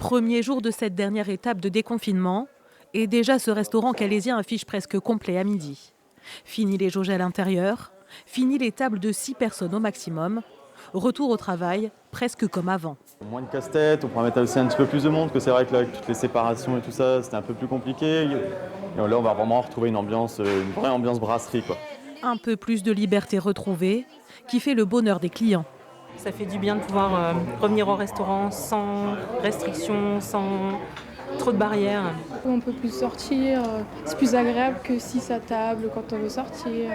Premier jour de cette dernière étape de déconfinement, et déjà ce restaurant calaisien affiche presque complet à midi. Fini les jauges à l'intérieur, fini les tables de 6 personnes au maximum. Retour au travail, presque comme avant. Moins de casse-tête, on pourra mettre aussi un petit peu plus de monde, parce que c'est vrai que là, avec toutes les séparations et tout ça, c'était un peu plus compliqué. Et là, on va vraiment retrouver une vraie ambiance brasserie, quoi. Un peu plus de liberté retrouvée, qui fait le bonheur des clients. Ça fait du bien de pouvoir revenir au restaurant sans restrictions, sans trop de barrières. On peut plus sortir, c'est plus agréable que 6 à table quand on veut sortir.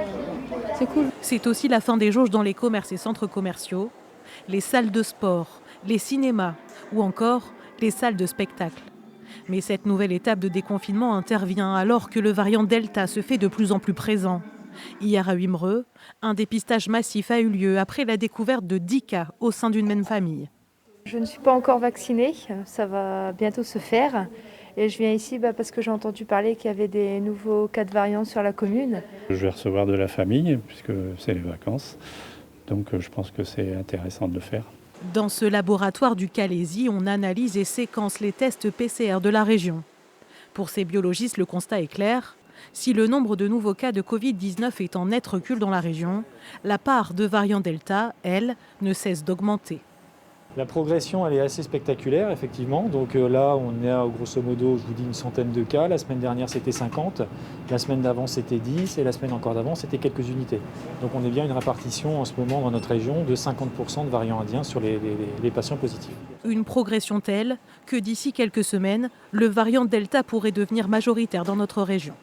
C'est cool. C'est aussi la fin des jauges dans les commerces et centres commerciaux, les salles de sport, les cinémas ou encore les salles de spectacle. Mais cette nouvelle étape de déconfinement intervient alors que le variant Delta se fait de plus en plus présent. Hier à Wimereux, un dépistage massif a eu lieu après la découverte de 10 cas au sein d'une même famille. Je ne suis pas encore vaccinée, ça va bientôt se faire. Et je viens ici parce que j'ai entendu parler qu'il y avait des nouveaux cas de variants sur la commune. Je vais recevoir de la famille puisque c'est les vacances, donc je pense que c'est intéressant de le faire. Dans ce laboratoire du Calaisis, on analyse et séquence les tests PCR de la région. Pour ces biologistes, le constat est clair. Si le nombre de nouveaux cas de Covid-19 est en net recul dans la région, la part de variant Delta, elle, ne cesse d'augmenter. La progression, elle est assez spectaculaire, effectivement. Donc là, on est à, grosso modo, je vous dis, une centaine de cas. La semaine dernière, c'était 50. La semaine d'avant, c'était 10. Et la semaine encore d'avant, c'était quelques unités. Donc on est bien une répartition en ce moment dans notre région de 50% de variants indiens sur les patients positifs. Une progression telle que d'ici quelques semaines, le variant Delta pourrait devenir majoritaire dans notre région.